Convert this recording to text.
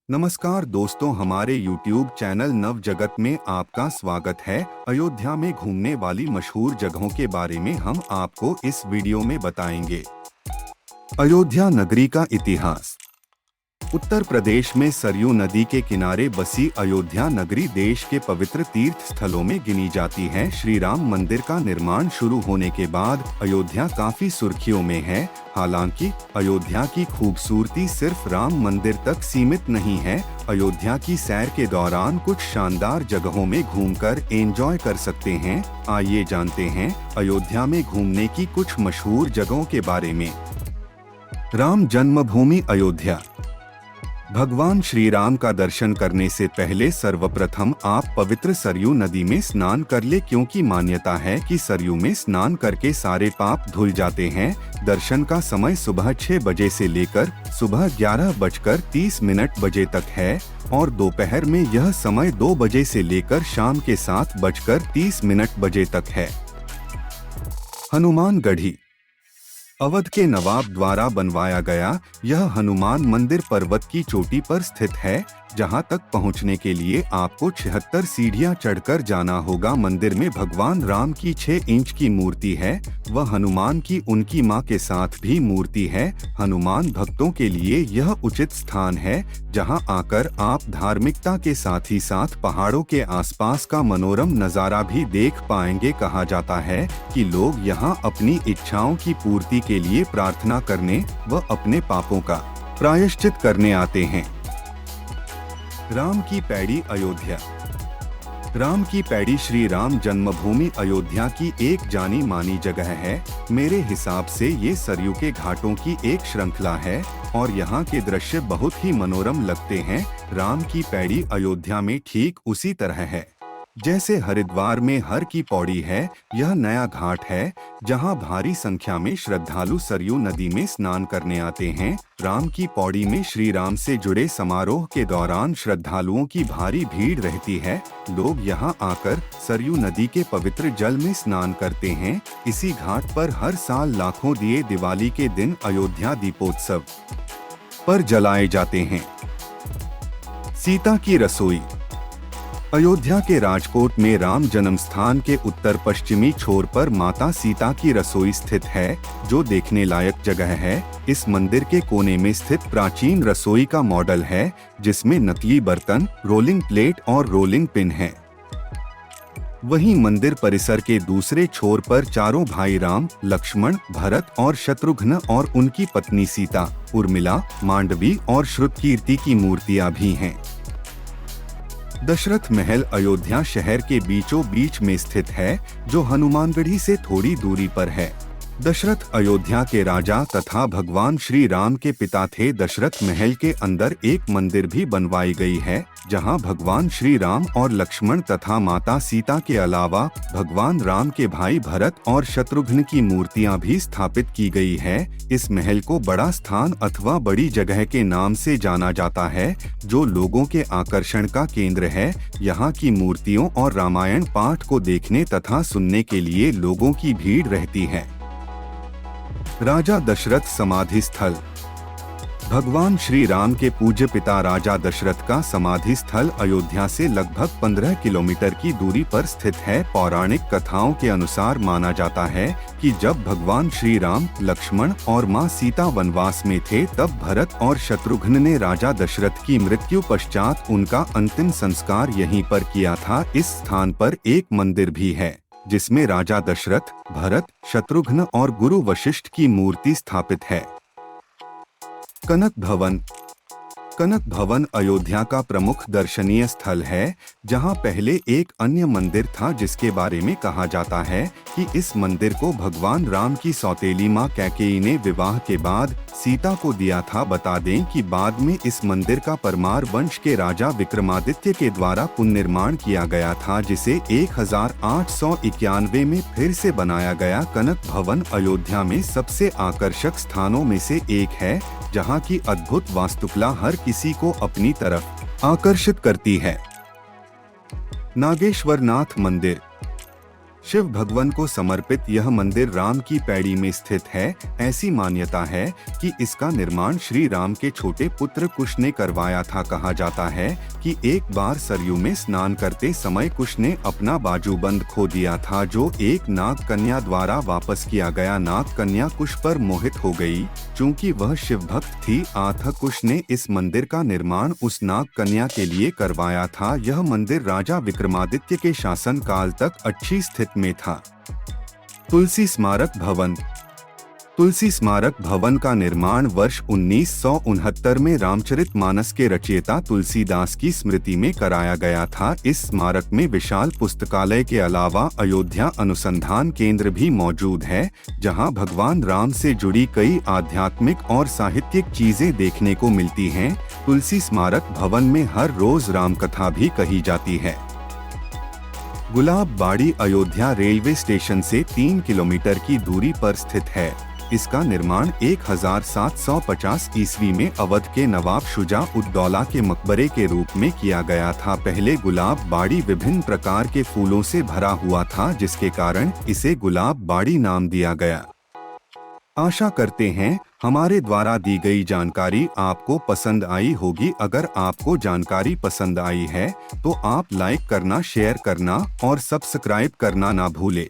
नमस्कार दोस्तों, हमारे YouTube चैनल नव जगत में आपका स्वागत है। अयोध्या में घूमने वाली मशहूर जगहों के बारे में हम आपको इस वीडियो में बताएंगे। अयोध्या नगरी का इतिहास। उत्तर प्रदेश में सरयू नदी के किनारे बसी अयोध्या नगरी देश के पवित्र तीर्थ स्थलों में गिनी जाती है। श्री राम मंदिर का निर्माण शुरू होने के बाद अयोध्या काफी सुर्खियों में है। हालांकि अयोध्या की खूबसूरती सिर्फ राम मंदिर तक सीमित नहीं है। अयोध्या की सैर के दौरान कुछ शानदार जगहों में घूमकर एंजॉय कर सकते हैं। आइए जानते हैं अयोध्या में घूमने की कुछ मशहूर जगहों के बारे में। राम जन्मभूमि अयोध्या। भगवान श्री राम का दर्शन करने से पहले सर्वप्रथम आप पवित्र सरयू नदी में स्नान कर ले, क्योंकि मान्यता है कि सरयू में स्नान करके सारे पाप धुल जाते हैं। दर्शन का समय सुबह 6 बजे से लेकर सुबह 11:30 बजे तक है और दोपहर में यह समय 2 बजे से लेकर शाम के 7:30 बजे तक है। हनुमानगढ़ी। अवध के नवाब द्वारा बनवाया गया यह हनुमान मंदिर पर्वत की चोटी पर स्थित है, जहां तक पहुंचने के लिए आपको 76 सीढ़ियां चढ़कर जाना होगा। मंदिर में भगवान राम की 6 इंच की मूर्ति है। वह हनुमान की उनकी मां के साथ भी मूर्ति है। हनुमान भक्तों के लिए यह उचित स्थान है, जहां आकर आप धार्मिकता के साथ ही साथ पहाड़ों के आसपास का मनोरम नजारा भी देख पाएंगे। कहा जाता है कि लोग यहां अपनी इच्छाओं की पूर्ति के लिए प्रार्थना करने व अपने पापों का प्रायश्चित करने आते हैं। राम की पैड़ी अयोध्या। राम की पैड़ी श्री राम जन्मभूमि अयोध्या की एक जानी मानी जगह है। मेरे हिसाब से ये सरयू के घाटों की एक श्रृंखला है और यहाँ के दृश्य बहुत ही मनोरम लगते हैं। राम की पैड़ी अयोध्या में ठीक उसी तरह है जैसे हरिद्वार में हर की पौड़ी है। यह नया घाट है जहां भारी संख्या में श्रद्धालु सरयू नदी में स्नान करने आते हैं। राम की पौड़ी में श्री राम से जुड़े समारोह के दौरान श्रद्धालुओं की भारी भीड़ रहती है। लोग यहां आकर सरयू नदी के पवित्र जल में स्नान करते हैं। इसी घाट पर हर साल लाखों दिए दिवाली के दिन अयोध्या दीपोत्सव पर जलाए जाते हैं। सीता की रसोई। अयोध्या के राजकोट में राम जन्मस्थान के उत्तर पश्चिमी छोर पर माता सीता की रसोई स्थित है, जो देखने लायक जगह है। इस मंदिर के कोने में स्थित प्राचीन रसोई का मॉडल है, जिसमें नकली बर्तन, रोलिंग प्लेट और रोलिंग पिन है। वहीं मंदिर परिसर के दूसरे छोर पर चारों भाई राम, लक्ष्मण, भरत और शत्रुघ्न और उनकी पत्नी सीता, उर्मिला, मांडवी और श्रुतकीर्ति की मूर्तियां भी हैं। दशरथ महल अयोध्या शहर के बीचों बीच में स्थित है, जो हनुमानगढ़ी से थोड़ी दूरी पर है। दशरथ अयोध्या के राजा तथा भगवान श्री राम के पिता थे। दशरथ महल के अंदर एक मंदिर भी बनवाई गई है, जहां भगवान श्री राम और लक्ष्मण तथा माता सीता के अलावा भगवान राम के भाई भरत और शत्रुघ्न की मूर्तियां भी स्थापित की गई है। इस महल को बड़ा स्थान अथवा बड़ी जगह के नाम से जाना जाता है, जो लोगों के आकर्षण का केंद्र है। यहाँ की मूर्तियों और रामायण पाठ को देखने तथा सुनने के लिए लोगों की भीड़ रहती है। राजा दशरथ समाधि स्थल। भगवान श्री राम के पूज्य पिता राजा दशरथ का समाधि स्थल अयोध्या से लगभग 15 किलोमीटर की दूरी पर स्थित है। पौराणिक कथाओं के अनुसार माना जाता है कि जब भगवान श्री राम, लक्ष्मण और मां सीता वनवास में थे, तब भरत और शत्रुघ्न ने राजा दशरथ की मृत्यु पश्चात उनका अंतिम संस्कार यहीं पर किया था। इस स्थान पर एक मंदिर भी है, जिसमें राजा दशरथ, भरत, शत्रुघ्न और गुरु वशिष्ठ की मूर्ति स्थापित है। कनक भवन। कनक भवन अयोध्या का प्रमुख दर्शनीय स्थल है, जहां पहले एक अन्य मंदिर था, जिसके बारे में कहा जाता है कि इस मंदिर को भगवान राम की सौतेली मां कैकेयी ने विवाह के बाद सीता को दिया था। बता दें कि बाद में इस मंदिर का परमार वंश के राजा विक्रमादित्य के द्वारा पुनर्निर्माण किया गया था, जिसे 1891 में फिर से बनाया गया। कनक भवन अयोध्या में सबसे आकर्षक स्थानों में से एक है, जहां की अद्भुत वास्तुकला हर किसी को अपनी तरफ आकर्षित करती है। नागेश्वर नाथ मंदिर। शिव भगवान को समर्पित यह मंदिर राम की पैड़ी में स्थित है। ऐसी मान्यता है कि इसका निर्माण श्री राम के छोटे पुत्र कुश ने करवाया था। कहा जाता है कि एक बार सरयू में स्नान करते समय कुश ने अपना बाजूबंद खो दिया था, जो एक नाग कन्या द्वारा वापस किया गया। नाग कन्या कुश पर मोहित हो गई। चूँकि वह शिव भक्त थी, अतः कुश ने इस मंदिर का निर्माण उस नाग कन्या के लिए करवाया था। यह मंदिर राजा विक्रमादित्य के शासन काल तक अच्छी स्थिति में था। तुलसी स्मारक भवन। तुलसी स्मारक भवन का निर्माण वर्ष 1969 में रामचरितमानस के रचयिता तुलसीदास की स्मृति में कराया गया था। इस स्मारक में विशाल पुस्तकालय के अलावा अयोध्या अनुसंधान केंद्र भी मौजूद है, जहां भगवान राम से जुड़ी कई आध्यात्मिक और साहित्यिक चीजें देखने को मिलती हैं। तुलसी स्मारक भवन में हर रोज रामकथा भी कही जाती है। गुलाब बाड़ी अयोध्या रेलवे स्टेशन से 3 किलोमीटर की दूरी पर स्थित है। इसका निर्माण 1750 ईस्वी में अवध के नवाब शुजा उद दौला के मकबरे के रूप में किया गया था। पहले गुलाब बाड़ी विभिन्न प्रकार के फूलों से भरा हुआ था, जिसके कारण इसे गुलाब बाड़ी नाम दिया गया। आशा करते हैं हमारे द्वारा दी गई जानकारी आपको पसंद आई होगी। अगर आपको जानकारी पसंद आई है तो आप लाइक करना, शेयर करना और सब्सक्राइब करना ना भूलें।